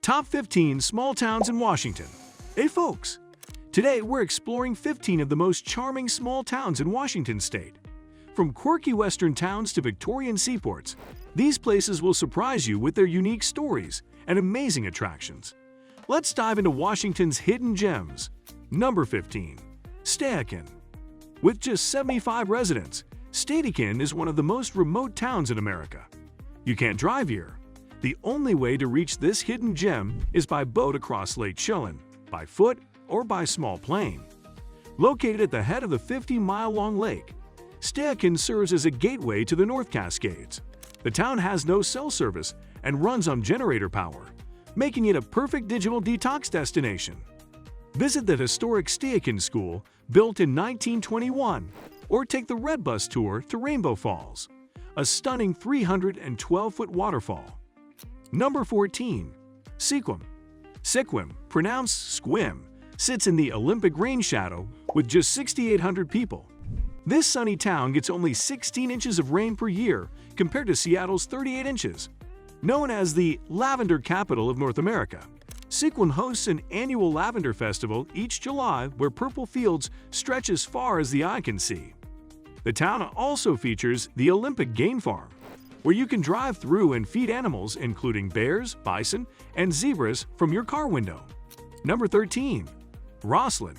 Top 15 Small Towns in Washington. Hey folks! Today we're exploring 15 of the most charming small towns in Washington state. From quirky western towns to Victorian seaports, these places will surprise you with their unique stories and amazing attractions. Let's dive into Washington's hidden gems. Number 15. Stehekin. With just 75 residents, Stehekin is one of the most remote towns in America. You can't drive here. The only way to reach this hidden gem is by boat across Lake Chelan, by foot, or by small plane. Located at the head of the 50-mile-long lake, Stehekin serves as a gateway to the North Cascades. The town has no cell service and runs on generator power, making it a perfect digital detox destination. Visit the historic Stehekin School, built in 1921, or take the Red Bus tour to Rainbow Falls, a stunning 312-foot waterfall. Number 14. Sequim. Sequim, pronounced Squim, sits in the Olympic rain shadow with just 6,800 people. This sunny town gets only 16 inches of rain per year compared to Seattle's 38 inches. Known as the lavender capital of North America, Sequim hosts an annual lavender festival each July where purple fields stretch as far as the eye can see. The town also features the Olympic Game Farm, where you can drive through and feed animals including bears, bison, and zebras from your car window. Number 13. Roslyn.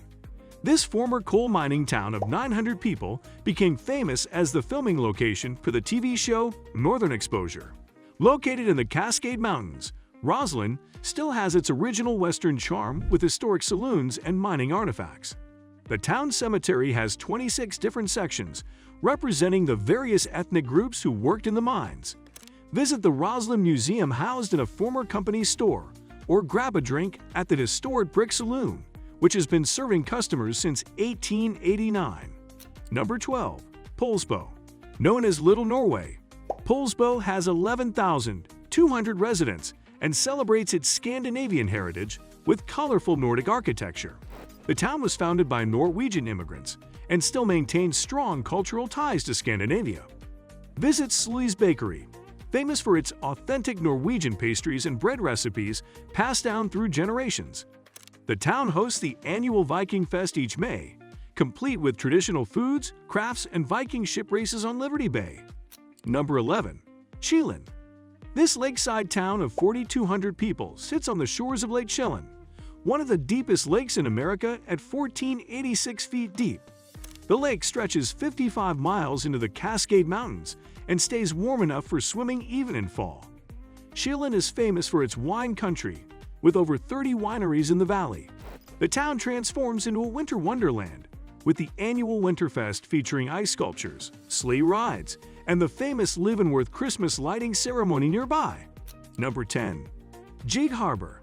This former coal mining town of 900 people became famous as the filming location for the TV show Northern Exposure. Located in the Cascade Mountains, Roslyn still has its original Western charm with historic saloons and mining artifacts. The town cemetery has 26 different sections, representing the various ethnic groups who worked in the mines. Visit the Roslyn Museum housed in a former company store, or grab a drink at the historic Brick Saloon, which has been serving customers since 1889. Number 12. Poulsbo. Known as Little Norway, Poulsbo has 11,200 residents and celebrates its Scandinavian heritage with colorful Nordic architecture. The town was founded by Norwegian immigrants and still maintains strong cultural ties to Scandinavia. Visit Slee's Bakery, famous for its authentic Norwegian pastries and bread recipes passed down through generations. The town hosts the annual Viking Fest each May, complete with traditional foods, crafts, and Viking ship races on Liberty Bay. Number 11. Chelan. This lakeside town of 4,200 people sits on the shores of Lake Chelan, one of the deepest lakes in America at 1,486 feet deep. The lake stretches 55 miles into the Cascade Mountains and stays warm enough for swimming even in fall. Chelan is famous for its wine country, with over 30 wineries in the valley. The town transforms into a winter wonderland, with the annual Winterfest featuring ice sculptures, sleigh rides, and the famous Leavenworth Christmas lighting ceremony nearby. Number 10. Gig Harbor.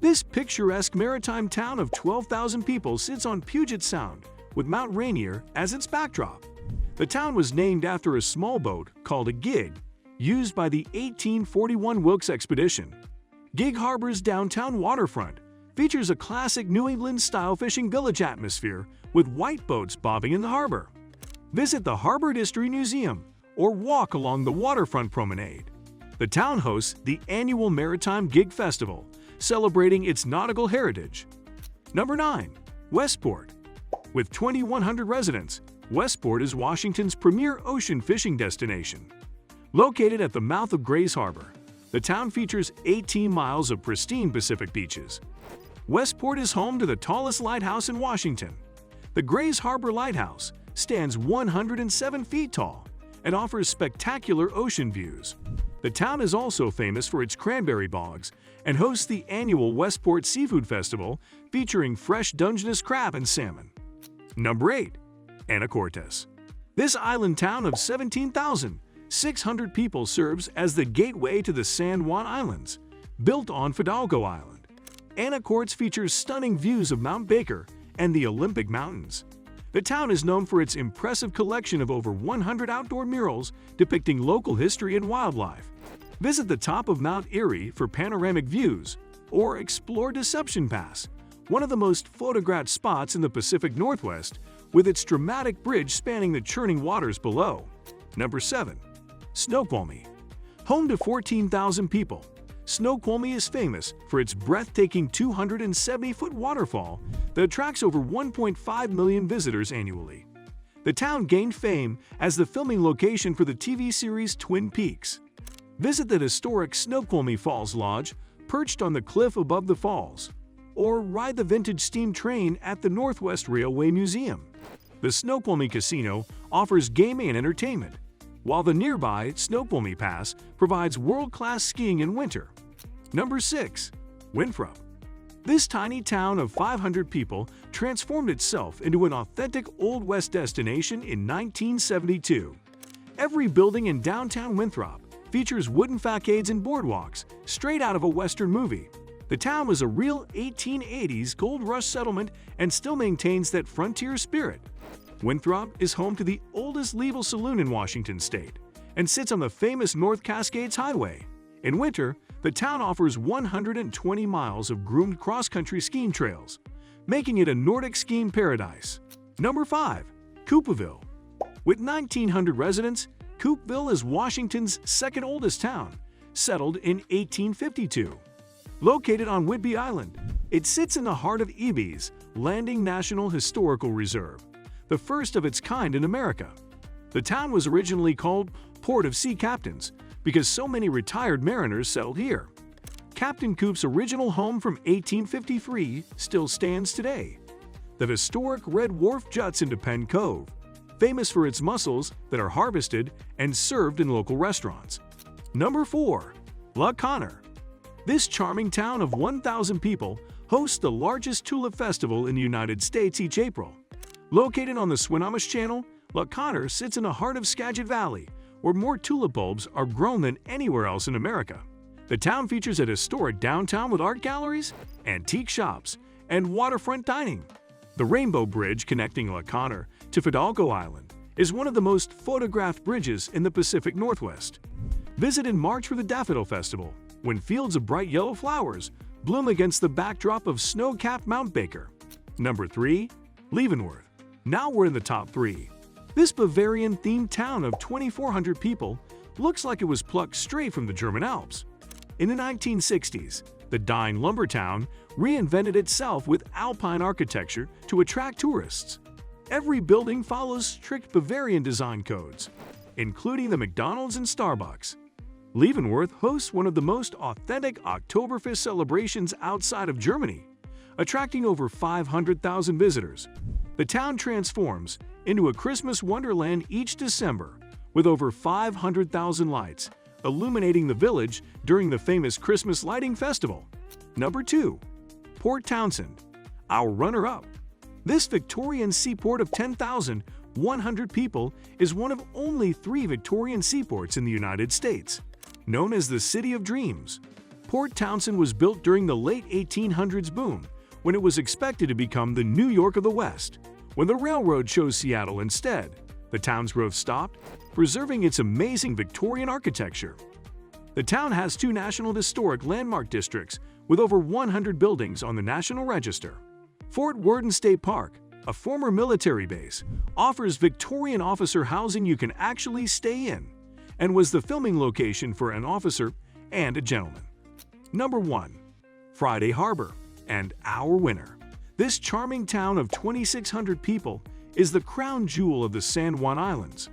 This picturesque maritime town of 12,000 people sits on Puget Sound, with Mount Rainier as its backdrop. The town was named after a small boat called a gig, used by the 1841 Wilkes expedition. Gig Harbor's downtown waterfront features a classic New England-style fishing village atmosphere with white boats bobbing in the harbor. Visit the Harbor History Museum or walk along the waterfront promenade. The town hosts the annual Maritime Gig Festival, celebrating its nautical heritage. Number 9. Westport. With 2,100 residents, Westport is Washington's premier ocean fishing destination. Located at the mouth of Grays Harbor, the town features 18 miles of pristine Pacific beaches. Westport is home to the tallest lighthouse in Washington. The Grays Harbor Lighthouse stands 107 feet tall and offers spectacular ocean views. The town is also famous for its cranberry bogs and hosts the annual Westport Seafood Festival featuring fresh Dungeness crab and salmon. Number 8. Anacortes. This island town of 17,600 people serves as the gateway to the San Juan Islands, built on Fidalgo Island. Anacortes features stunning views of Mount Baker and the Olympic Mountains. The town is known for its impressive collection of over 100 outdoor murals depicting local history and wildlife. Visit the top of Mount Erie for panoramic views, or explore Deception Pass, one of the most photographed spots in the Pacific Northwest, with its dramatic bridge spanning the churning waters below. Number 7. Snoqualmie. Home to 14,000 people, Snoqualmie is famous for its breathtaking 270-foot waterfall that attracts over 1.5 million visitors annually. The town gained fame as the filming location for the TV series Twin Peaks. Visit the historic Snoqualmie Falls Lodge, perched on the cliff above the falls, or ride the vintage steam train at the Northwest Railway Museum. The Snoqualmie Casino offers gaming and entertainment, while the nearby Snoqualmie Pass provides world-class skiing in winter. Number 6. Winthrop. This tiny town of 500 people transformed itself into an authentic Old West destination in 1972. Every building in downtown Winthrop features wooden facades and boardwalks straight out of a Western movie. The town was a real 1880s gold rush settlement and still maintains that frontier spirit. Winthrop is home to the oldest legal saloon in Washington state and sits on the famous North Cascades Highway. In winter, the town offers 120 miles of groomed cross-country skiing trails, making it a Nordic skiing paradise. Number 5. Coupeville. With 1,900 residents, Coupeville is Washington's second oldest town, settled in 1852. Located on Whidbey Island, it sits in the heart of Eby's Landing National Historical Reserve, the first of its kind in America. The town was originally called Port of Sea Captains because so many retired mariners settled here. Captain Coup's original home from 1853 still stands today. The historic Red Wharf juts into Penn Cove, famous for its mussels that are harvested and served in local restaurants. Number 4. La Conner. This charming town of 1,000 people hosts the largest tulip festival in the United States each April. Located on the Swinomish Channel, La Conner sits in the heart of Skagit Valley, where more tulip bulbs are grown than anywhere else in America. The town features a historic downtown with art galleries, antique shops, and waterfront dining. The Rainbow Bridge connecting La Conner to Fidalgo Island is one of the most photographed bridges in the Pacific Northwest. Visit in March for the Daffodil Festival, when fields of bright yellow flowers bloom against the backdrop of snow-capped Mount Baker. Number 3. Leavenworth. Now we're in the top 3. This Bavarian-themed town of 2,400 people looks like it was plucked straight from the German Alps. In the 1960s, the dying lumber town reinvented itself with alpine architecture to attract tourists. Every building follows strict Bavarian design codes, including the McDonald's and Starbucks. Leavenworth hosts one of the most authentic Oktoberfest celebrations outside of Germany, attracting over 500,000 visitors. The town transforms into a Christmas wonderland each December, with over 500,000 lights illuminating the village during the famous Christmas Lighting Festival. Number 2. Port Townsend. Our runner-up. This Victorian seaport of 10,100 people is one of only 3 Victorian seaports in the United States. Known as the City of Dreams, Port Townsend was built during the late 1800s boom, when it was expected to become the New York of the West. When the railroad chose Seattle instead, the town's growth stopped, preserving its amazing Victorian architecture. The town has 2 National Historic Landmark districts with over 100 buildings on the National Register. Fort Worden State Park, a former military base, offers Victorian officer housing you can actually stay in, and was the filming location for an officer and a gentleman. Number 1. Friday Harbor, and our winner. This charming town of 2,600 people is the crown jewel of the San Juan Islands.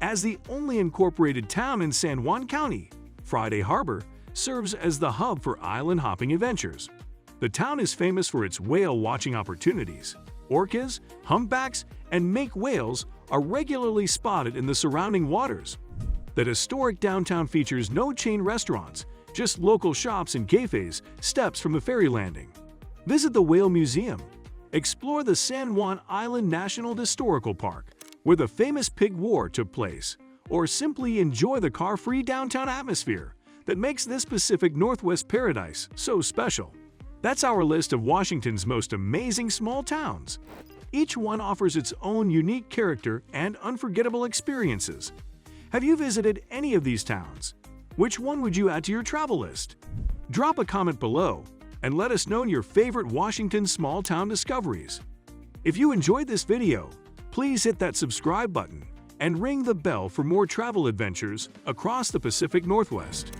As the only incorporated town in San Juan County, Friday Harbor serves as the hub for island hopping adventures. The town is famous for its whale watching opportunities. Orcas, humpbacks, and mink whales are regularly spotted in the surrounding waters. The historic downtown features no chain restaurants, just local shops and cafes steps from the ferry landing. Visit the Whale Museum. Explore the San Juan Island National Historical Park, where the famous Pig War took place, or simply enjoy the car-free downtown atmosphere that makes this Pacific Northwest paradise so special. That's our list of Washington's most amazing small towns. Each one offers its own unique character and unforgettable experiences. Have you visited any of these towns? Which one would you add to your travel list? Drop a comment below and let us know your favorite Washington small town discoveries. If you enjoyed this video, please hit that subscribe button and ring the bell for more travel adventures across the Pacific Northwest.